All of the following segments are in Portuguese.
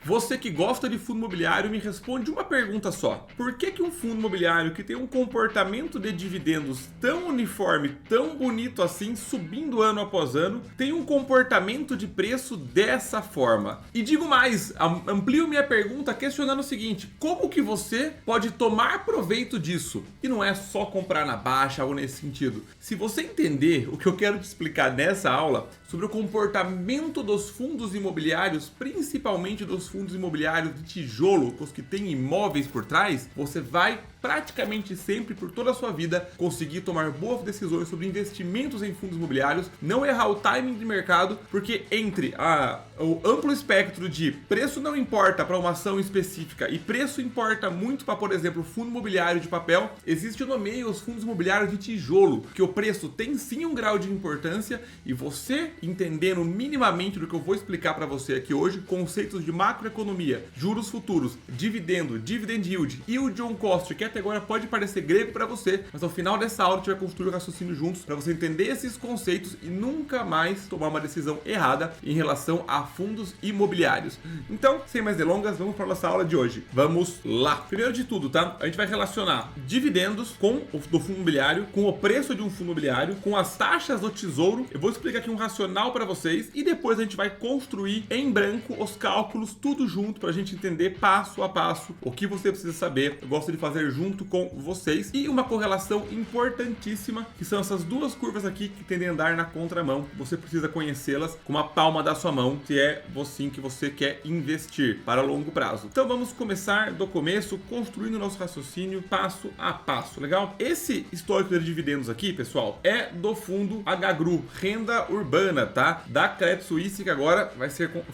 Você que gosta de fundo imobiliário me responde uma pergunta só. Por que um fundo imobiliário que tem um comportamento de dividendos tão uniforme, tão bonito assim, subindo ano após ano, tem um comportamento de preço dessa forma? E digo mais, amplio minha pergunta questionando o seguinte: como que você pode tomar proveito disso? E não é só comprar na baixa, algo nesse sentido. Se você entender o que eu quero te explicar nessa aula sobre o comportamento dos fundos imobiliários, principalmente dos fundos imobiliários de tijolo, os que têm imóveis por trás, você vai praticamente sempre, por toda a sua vida, conseguir tomar boas decisões sobre investimentos em fundos imobiliários, não errar o timing de mercado, porque entre o amplo espectro de preço não importa para uma ação específica e preço importa muito para, por exemplo, fundo imobiliário de papel, existe no meio os fundos imobiliários de tijolo, que o preço tem sim um grau de importância, e você entendendo minimamente do que eu vou explicar para você aqui hoje, conceitos de macroeconomia, juros futuros, dividend yield on cost, que até agora pode parecer grego para você, mas ao final dessa aula a gente vai construir o raciocínio juntos para você entender esses conceitos e nunca mais tomar uma decisão errada em relação a fundos imobiliários. Então, sem mais delongas, vamos para a nossa aula de hoje. Vamos lá! Primeiro de tudo, tá? A gente vai relacionar dividendos do fundo imobiliário, com o preço de um fundo imobiliário, com as taxas do tesouro. Eu vou explicar aqui um racional para vocês e depois a gente vai construir em branco os cálculos, tudo junto, para a gente entender passo a passo o que você precisa saber. Eu gosto de fazer junto com vocês, e uma correlação importantíssima, que são essas duas curvas aqui que tendem a andar na contramão. Você precisa conhecê-las com a palma da sua mão, se é assim que você quer investir para longo prazo. Então vamos começar do começo, construindo nosso raciocínio passo a passo, legal? Esse histórico de dividendos aqui, pessoal, é do fundo HGRU, Renda Urbana, tá? Da Credit Suisse, que agora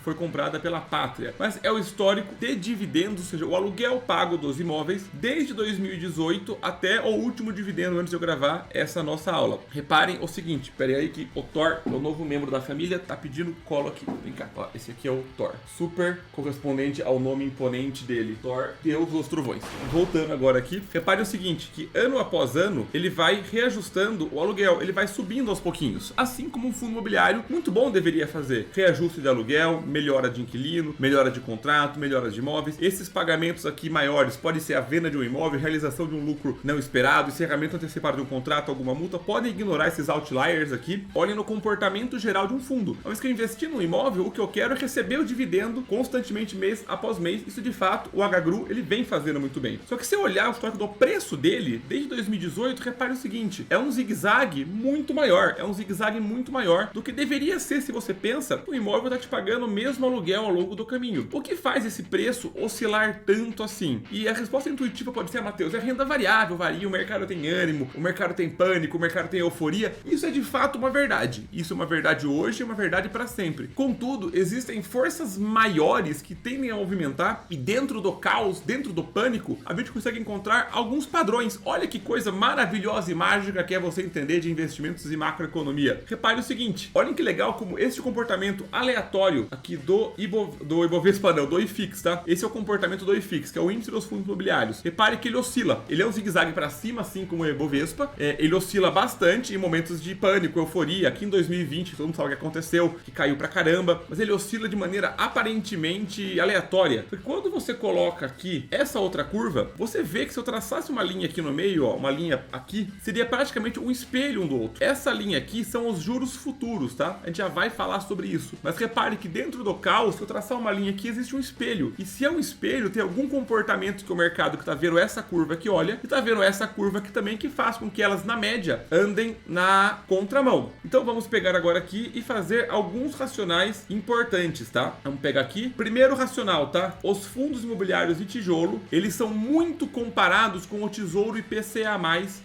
foi comprada pela Pátria. Mas é o histórico de dividendos, ou seja, o aluguel pago dos imóveis desde 2018 até o último dividendo antes de eu gravar essa nossa aula. Reparem o seguinte, peraí aí que o Thor, o novo membro da família, tá pedindo colo aqui. Vem cá, ó, esse aqui é o Thor, super correspondente ao nome imponente dele, Thor, Deus dos Trovões. Voltando agora aqui, repare o seguinte, que ano após ano ele vai reajustando o aluguel, ele vai subindo aos pouquinhos, assim como um fundo imobiliário muito bom deveria fazer. Reajuste de aluguel, melhora de inquilino, melhora de contrato, melhora de imóveis. Esses pagamentos aqui maiores podem ser a venda de um imóvel, realização de um lucro não esperado, encerramento antecipado de um contrato, alguma multa. Podem ignorar esses outliers aqui. Olhem no comportamento geral de um fundo. Uma vez que eu investi no imóvel, o que eu quero é receber o dividendo constantemente, mês após mês. Isso de fato o HGRU ele vem fazendo muito bem. Só que se eu olhar o histórico do preço dele desde 2018, repare o seguinte, é um zigue-zague muito maior, do que deveria ser. Se você pensa, o imóvel está te pagando o mesmo aluguel ao longo do caminho. O que faz esse preço oscilar tanto assim? E a resposta intuitiva pode ser, Matheus, é renda variável, varia, o mercado tem ânimo, o mercado tem pânico, o mercado tem euforia. Isso é de fato uma verdade. Isso é uma verdade hoje e uma verdade para sempre. Contudo, existem forças maiores que tendem a movimentar, e dentro do caos, dentro do pânico, a gente consegue encontrar alguns padrões. Olha que coisa maravilhosa e mágica que é você entender de investimentos e macroeconomia. Repare o seguinte, olhem que legal como esse comportamento aleatório aqui do Ibovespa não, do IFIX, tá? Esse é o comportamento do IFIX, que é o índice dos fundos imobiliários. Repare que ele oscila, ele é um zigue-zague para cima, assim como o Ibovespa, ele oscila bastante em momentos de pânico, euforia. Aqui em 2020, todo mundo sabe o que aconteceu, que caiu pra caramba, mas ele oscila de maneira aparentemente aleatória. Porque quando você coloca aqui essa outra curva, você vê que se eu traçasse uma linha aqui no meio, ó, uma linha aqui, seria praticamente um espelho um do outro. Essa linha aqui são os juros futuros, tá? A gente já vai falar sobre isso. Mas repare que dentro do caos, se eu traçar uma linha aqui, existe um espelho. E se é um espelho, tem algum comportamento que o mercado que tá vendo essa curva que olha, e tá vendo essa curva aqui também, que faz com que elas, na média, andem na contramão. Então vamos pegar agora aqui e fazer alguns racionais importantes, tá? Vamos pegar aqui. Primeiro racional, tá? Os fundos imobiliários de tijolo, eles são muito comparados com o Tesouro IPCA+,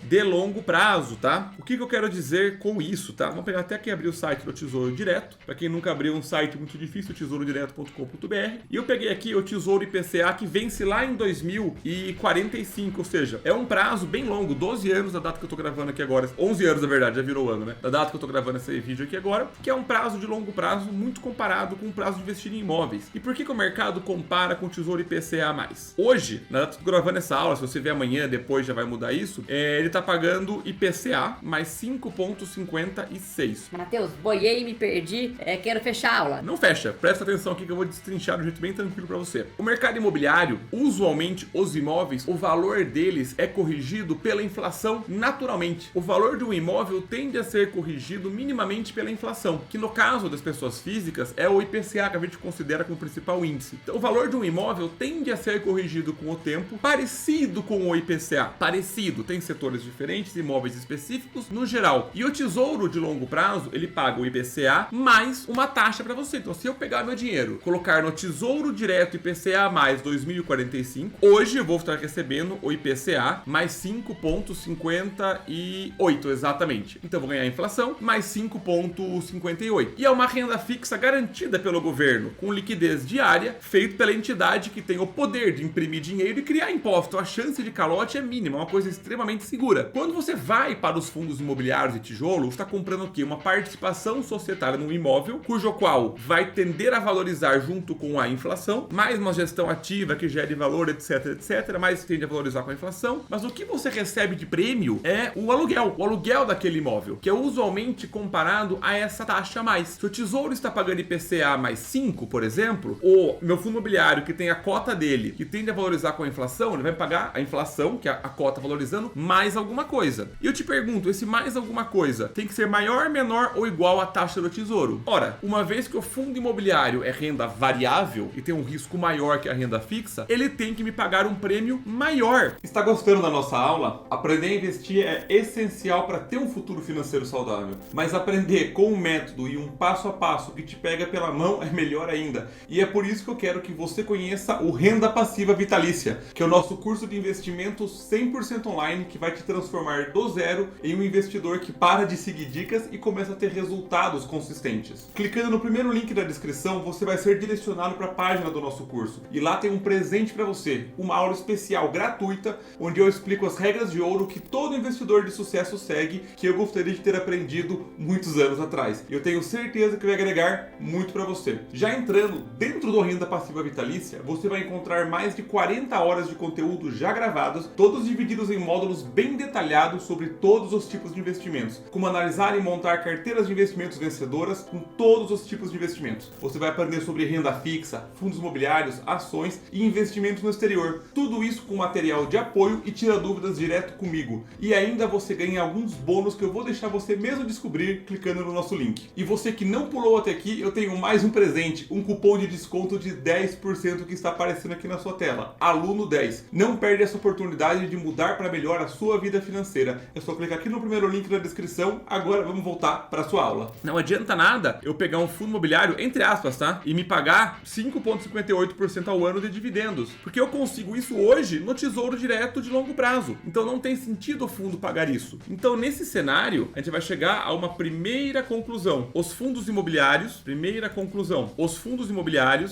de longo prazo, tá? O que eu quero dizer com isso, tá? Vamos pegar até aqui, abrir o site do Tesouro Direto. Para quem nunca abriu um site muito difícil, tesourodireto.com.br. E eu peguei aqui o Tesouro IPCA, que vence lá em 2046. 2025, ou seja, é um prazo bem longo, 12 anos da data que eu tô gravando aqui agora, 11 anos na verdade, já virou ano, né? Da data que eu tô gravando esse vídeo aqui agora, que é um prazo de longo prazo muito comparado com o prazo de investir em imóveis. E por que o mercado compara com o Tesouro IPCA+? Hoje, na data que eu tô gravando essa aula, se você ver amanhã, depois já vai mudar isso, ele tá pagando IPCA mais 5,56. Matheus, boiei, me perdi, quero fechar a aula. Não fecha, presta atenção aqui que eu vou destrinchar de um jeito bem tranquilo pra você. O mercado imobiliário, usualmente os imóveis, o valor deles é corrigido pela inflação naturalmente. O valor de um imóvel tende a ser corrigido minimamente pela inflação, que no caso das pessoas físicas é o IPCA, que a gente considera como principal índice. Então o valor de um imóvel tende a ser corrigido com o tempo, parecido com o IPCA. Parecido, tem setores diferentes, imóveis específicos no geral. E o tesouro de longo prazo, ele paga o IPCA mais uma taxa para você. Então se eu pegar meu dinheiro, colocar no Tesouro Direto IPCA mais 2045, hoje eu vou estar recebendo o IPCA mais 5,58 exatamente. Então eu vou ganhar a inflação mais 5,58. E é uma renda fixa garantida pelo governo, com liquidez diária, feito pela entidade que tem o poder de imprimir dinheiro e criar imposto. A chance de calote é mínima, é uma coisa extremamente segura. Quando você vai para os fundos imobiliários e tijolo, você está comprando o quê? Uma participação societária num imóvel, cujo qual vai tender a valorizar junto com a inflação, mais uma gestão ativa que gere valor, etc, etc, mas tende a valorizar com a inflação. Mas o que você recebe de prêmio é o aluguel daquele imóvel, que é usualmente comparado a essa taxa a mais. Se o tesouro está pagando IPCA mais 5, por exemplo, o meu fundo imobiliário que tem a cota dele, que tende a valorizar com a inflação, ele vai pagar a inflação, que é a cota valorizando, mais alguma coisa. E eu te pergunto, esse mais alguma coisa tem que ser maior, menor ou igual à taxa do tesouro? Ora, uma vez que o fundo imobiliário é renda variável e tem um risco maior que a renda fixa, ele tem que me pagar um prêmio maior. Está gostando da nossa aula? Aprender a investir é essencial para ter um futuro financeiro saudável. Mas aprender com um método e um passo a passo que te pega pela mão é melhor ainda. E é por isso que eu quero que você conheça o Renda Passiva Vitalícia, que é o nosso curso de investimento 100% online que vai te transformar do zero em um investidor que para de seguir dicas e começa a ter resultados consistentes. Clicando no primeiro link da descrição, você vai ser direcionado para a página do nosso curso. E lá tem um presente para você, uma aula especial gratuita, onde eu explico as regras de ouro que todo investidor de sucesso segue, que eu gostaria de ter aprendido muitos anos atrás. Eu tenho certeza que vai agregar muito para você. Já entrando dentro do Renda Passiva Vitalícia, você vai encontrar mais de 40 horas de conteúdo já gravados, todos divididos em módulos bem detalhados sobre todos os tipos de investimentos, como analisar e montar carteiras de investimentos vencedoras com todos os tipos de investimentos. Você vai aprender sobre renda fixa, fundos imobiliários, ações e investimentos no exterior. Tudo isso com material de apoio e tira dúvidas direto comigo. E ainda você ganha alguns bônus que eu vou deixar você mesmo descobrir clicando no nosso link. E você que não pulou até aqui, eu tenho mais um presente, um cupom de desconto de 10% que está aparecendo aqui na sua tela. Aluno 10. Não perde essa oportunidade de mudar para melhor a sua vida financeira. É só clicar aqui no primeiro link na descrição. Agora vamos voltar para a sua aula. Não adianta nada eu pegar um fundo imobiliário, entre aspas, tá? E me pagar 5,58% ao ano de dividendos. Porque eu consigo isso hoje no Tesouro Direto de longo prazo. Então não tem sentido o fundo pagar isso. Então nesse cenário, a gente vai chegar a uma primeira conclusão. Os fundos imobiliários,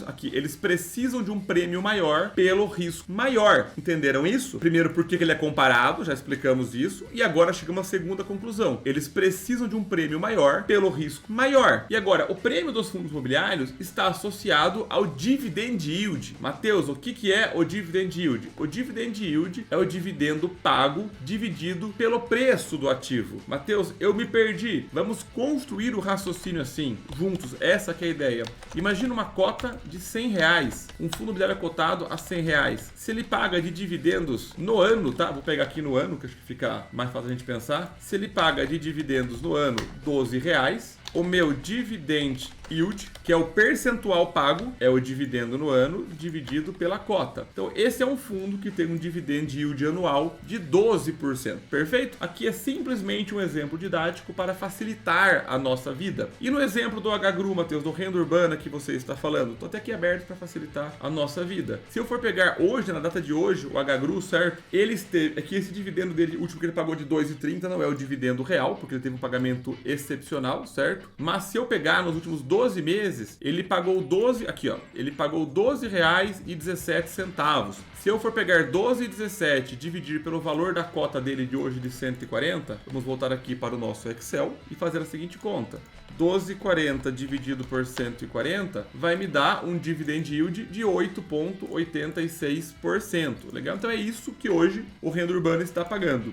aqui, eles precisam de um prêmio maior pelo risco maior. Entenderam isso? Primeiro, por que ele é comparado, já explicamos isso. E agora chegamos à segunda conclusão. Eles precisam de um prêmio maior pelo risco maior. E agora, o prêmio dos fundos imobiliários está associado ao dividend yield. Matheus, o que é o dividend yield? O dividend yield é o dividendo pago dividido pelo preço do ativo. Matheus, eu me perdi. Vamos construir o raciocínio assim, juntos. Essa que é a ideia. Imagina uma cota de R$100. Um fundo imobiliário cotado a R$100. Se ele paga de dividendos no ano, tá? Vou pegar aqui no ano, que acho que fica mais fácil a gente pensar. Se ele paga de dividendos no ano R$12, o meu dividend yield, que é o percentual pago, é o dividendo no ano dividido pela cota. Então esse é um fundo que tem um dividend yield anual de 12%. Perfeito? Aqui é simplesmente um exemplo didático para facilitar a nossa vida. E no exemplo do HGRU, Matheus, do Renda Urbana que você está falando, estou até aqui aberto para facilitar a nossa vida. Se eu for pegar hoje, na data de hoje, o HGRU, certo? Ele esteve, aqui esse dividendo dele, o último que ele pagou de 2,30 não é o dividendo real, porque ele teve um pagamento excepcional, certo? certo? Mas se eu pegar nos últimos 12 meses, ele pagou 12, aqui ó, ele pagou R$12,17. Se eu for pegar 12,17 e dividir pelo valor da cota dele de hoje de 140, vamos voltar aqui para o nosso Excel e fazer a seguinte conta. 12,40 dividido por 140 vai me dar um dividend yield de 8,86%. Legal? Então é isso que hoje o Renda Urbana está pagando.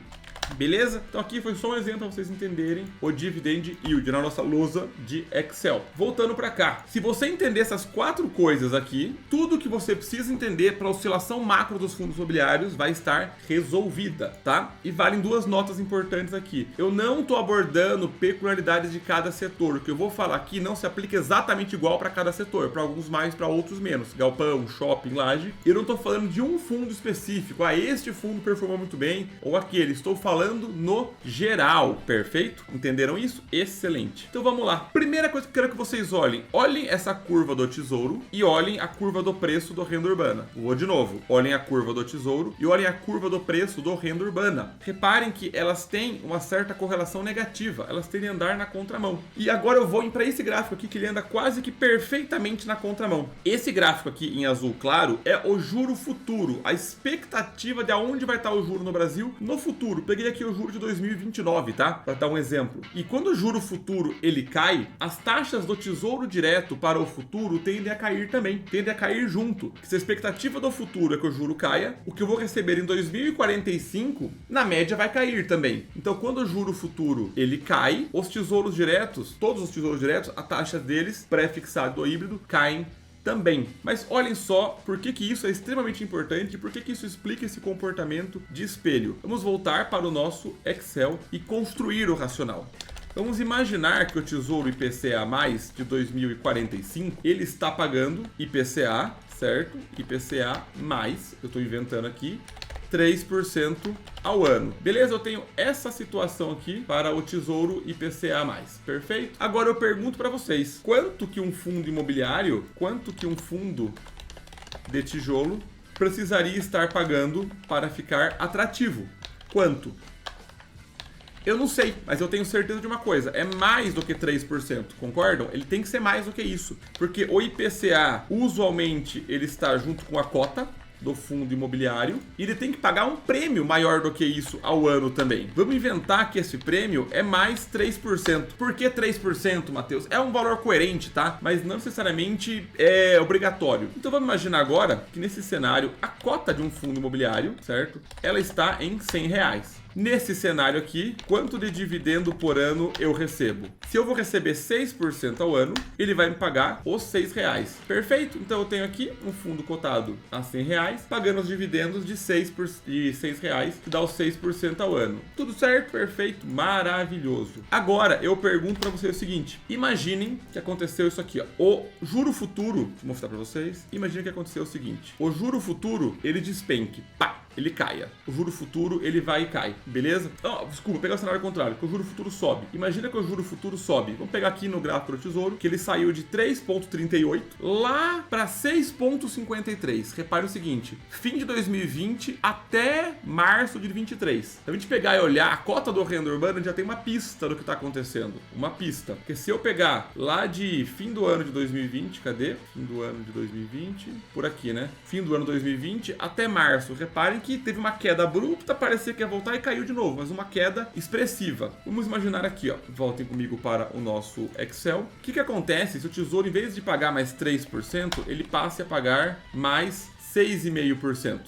Beleza? Então aqui foi só um exemplo para vocês entenderem o Dividend Yield na nossa lousa de Excel. Voltando para cá, se você entender essas 4 coisas aqui, tudo que você precisa entender para a oscilação macro dos fundos imobiliários vai estar resolvida, tá? E valem 2 notas importantes aqui. Eu não estou abordando peculiaridades de cada setor. O que eu vou falar aqui não se aplica exatamente igual para cada setor, para alguns mais, para outros menos. Galpão, shopping, laje. Eu não estou falando de um fundo específico. Ah, este fundo performou muito bem ou aquele. Estou falando no geral, perfeito? Entenderam isso? Excelente. Então vamos lá. Primeira coisa que eu quero que vocês olhem. Olhem essa curva do Tesouro e olhem a curva do preço do Renda Urbana. Vou de novo. Olhem a curva do Tesouro e olhem a curva do preço do Renda Urbana. Reparem que elas têm uma certa correlação negativa. Elas tendem a andar na contramão. E agora eu vou para esse gráfico aqui que ele anda quase que perfeitamente na contramão. Esse gráfico aqui em azul claro é o juro futuro. A expectativa de aonde vai estar o juro no Brasil no futuro. Peguei aqui o juro de 2029, tá? Para dar um exemplo. E quando o juro futuro ele cai, as taxas do Tesouro Direto para o futuro tendem a cair também, tendem a cair junto. Se a expectativa do futuro é que o juro caia, o que eu vou receber em 2045, na média vai cair também. Então, quando o juro futuro ele cai, os tesouros diretos, todos os tesouros diretos, a taxa deles pré-fixado do híbrido caem também. Mas olhem só por que isso é extremamente importante e por que isso explica esse comportamento de espelho. Vamos voltar para o nosso Excel e construir o racional. Vamos imaginar que o Tesouro IPCA+, de 2045, ele está pagando IPCA, certo? IPCA+, eu estou inventando aqui, 3% ao ano. Beleza? Eu tenho essa situação aqui para o Tesouro IPCA+. Perfeito? Agora eu pergunto para vocês, quanto que um fundo imobiliário, quanto que um fundo de tijolo precisaria estar pagando para ficar atrativo? Quanto? Eu não sei, mas eu tenho certeza de uma coisa, é mais do que 3%, concordam? Ele tem que ser mais do que isso, porque o IPCA, usualmente, ele está junto com a cota do fundo imobiliário e ele tem que pagar um prêmio maior do que isso ao ano também. Vamos inventar que esse prêmio é mais 3%. Por que 3%, Matheus? É um valor coerente, tá? Mas não necessariamente é obrigatório. Então vamos imaginar agora que nesse cenário a cota de um fundo imobiliário, certo? Ela está em R$100. Nesse cenário aqui, quanto de dividendo por ano eu recebo? Se eu vou receber 6% ao ano, ele vai me pagar os R$6. Perfeito? Então eu tenho aqui um fundo cotado a R$100, pagando os dividendos de R$6, que dá os 6% ao ano. Tudo certo? Perfeito? Maravilhoso. Agora eu pergunto para vocês o seguinte, imaginem que aconteceu isso aqui, ó. O juro futuro, vou mostrar para vocês, imaginem que aconteceu o seguinte, o juro futuro, ele despenque, pá! Ele caia. O juro futuro, ele vai e cai. Beleza? Oh, desculpa, vou pegar o cenário contrário, que o juro futuro sobe. Imagina que o juro futuro sobe. Vamos pegar aqui no gráfico do Tesouro, que ele saiu de 3,38 lá para 6,53. Repare o seguinte, fim de 2020 até março de 2023. Se a gente pegar e olhar a cota do Renda Urbana, já tem uma pista do que está acontecendo. Uma pista. Porque se eu pegar lá de fim do ano de 2020, cadê? Fim do ano de 2020, por aqui, né? Fim do ano de 2020 até março. Reparem que teve uma queda abrupta, parecia que ia voltar e caiu de novo, mas uma queda expressiva. Vamos imaginar aqui, ó, voltem comigo para o nosso Excel. O que acontece se o Tesouro, em vez de pagar mais 3%, ele passe a pagar mais 6,5%?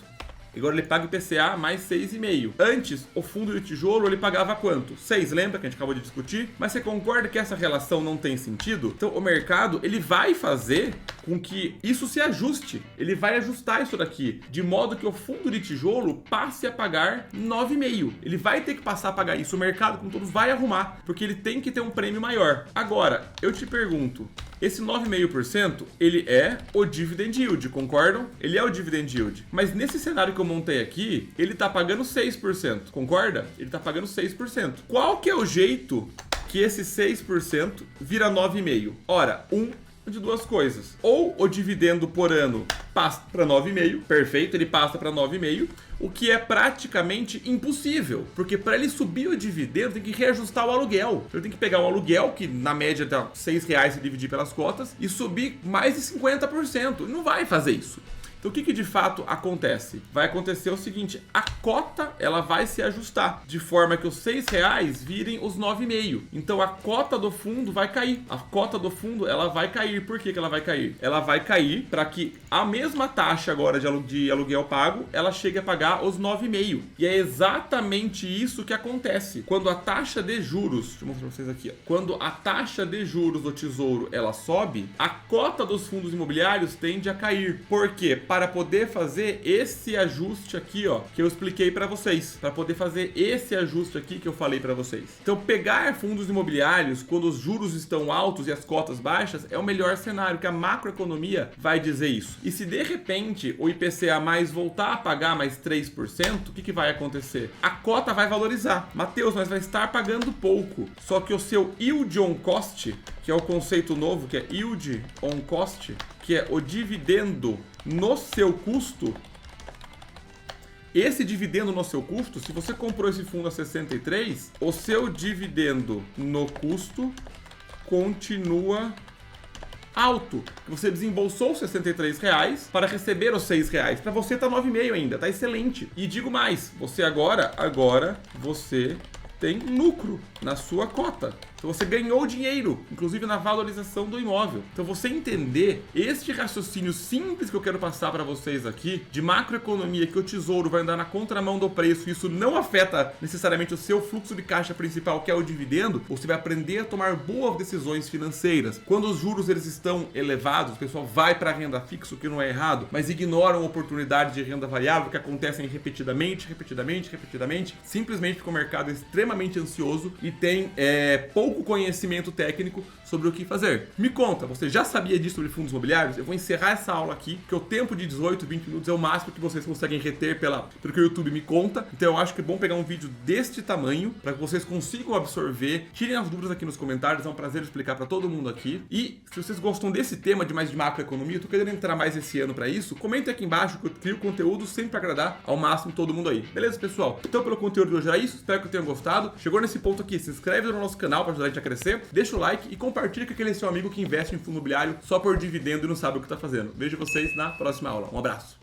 Agora ele paga IPCA mais 6,5%. Antes, o fundo de tijolo ele pagava quanto? 6, lembra que a gente acabou de discutir? Mas você concorda que essa relação não tem sentido? Então o mercado ele vai fazer com que isso se ajuste. Ele vai ajustar isso daqui, de modo que o fundo de tijolo passe a pagar 9,5%. Ele vai ter que passar a pagar isso. O mercado, como todos, vai arrumar, porque ele tem que ter um prêmio maior. Agora, eu te pergunto, esse 9,5% ele é o dividend yield, concordam? Ele é o dividend yield. Mas nesse cenário que eu montei aqui, ele tá pagando 6%, concorda? Ele tá pagando 6%. Qual que é o jeito que esse 6% vira 9,5%? Ora, 1 de duas coisas. Ou o dividendo por ano passa para 9,5, perfeito, ele passa para 9,5, o que é praticamente impossível, porque para ele subir o dividendo tem que reajustar o aluguel. Ele tem que pegar um aluguel que na média dá R$6 e dividir pelas cotas e subir mais de 50%. Não vai fazer isso. Então o que de fato acontece? Vai acontecer o seguinte, a cota ela vai se ajustar, de forma que os R$6 virem os 9,5. Então a cota do fundo vai cair. A cota do fundo ela vai cair. Por que ela vai cair? Ela vai cair para que a mesma taxa agora de aluguel pago, ela chegue a pagar os 9,5. E é exatamente isso que acontece. Quando a taxa de juros, deixa eu mostrar para vocês aqui, ó. Quando a taxa de juros do Tesouro ela sobe, a cota dos fundos imobiliários tende a cair. Por quê? Para poder fazer esse ajuste aqui, ó, que eu expliquei para vocês, para poder fazer esse ajuste aqui que eu falei para vocês. Então, pegar fundos imobiliários quando os juros estão altos e as cotas baixas é o melhor cenário, que a macroeconomia vai dizer isso. E se de repente o IPCA mais voltar a pagar mais 3%, o que vai acontecer? A cota vai valorizar. Mateus, mas vai estar pagando pouco. Só que o seu yield on cost, que é o conceito novo, que é yield on cost, que é o dividendo no seu custo. Esse dividendo no seu custo, se você comprou esse fundo a 63, o seu dividendo no custo continua alto. Você desembolsou R$63 para receber os R$6. Para você tá 9,5 ainda, tá excelente. E digo mais, você agora você tem lucro na sua cota. Então você ganhou dinheiro, inclusive na valorização do imóvel. Então você entender este raciocínio simples que eu quero passar para vocês aqui, de macroeconomia, que o tesouro vai andar na contramão do preço, isso não afeta necessariamente o seu fluxo de caixa principal, que é o dividendo, você vai aprender a tomar boas decisões financeiras. Quando os juros eles estão elevados, o pessoal vai para a renda fixa, o que não é errado, mas ignoram oportunidades de renda variável que acontecem repetidamente, simplesmente porque o mercado é extremamente ansioso e tem pouco conhecimento técnico sobre o que fazer. Me conta, você já sabia disso sobre fundos imobiliários? Eu vou encerrar essa aula aqui, porque o tempo de 18, 20 minutos é o máximo que vocês conseguem reter pelo que o YouTube me conta. Então eu acho que é bom pegar um vídeo deste tamanho, para que vocês consigam absorver. Tirem as dúvidas aqui nos comentários, é um prazer explicar para todo mundo aqui. E se vocês gostam desse tema de mais de macroeconomia, eu tô querendo entrar mais esse ano para isso, comenta aqui embaixo que eu crio conteúdo sempre para agradar ao máximo todo mundo aí. Beleza, pessoal? Então pelo conteúdo de hoje era isso, espero que tenham gostado. Chegou nesse ponto aqui, se inscreve no nosso canal para ajudar a gente a crescer, deixa o like e compartilha com aquele seu amigo que investe em fundo imobiliário só por dividendo e não sabe o que tá fazendo. Vejo vocês na próxima aula. Um abraço!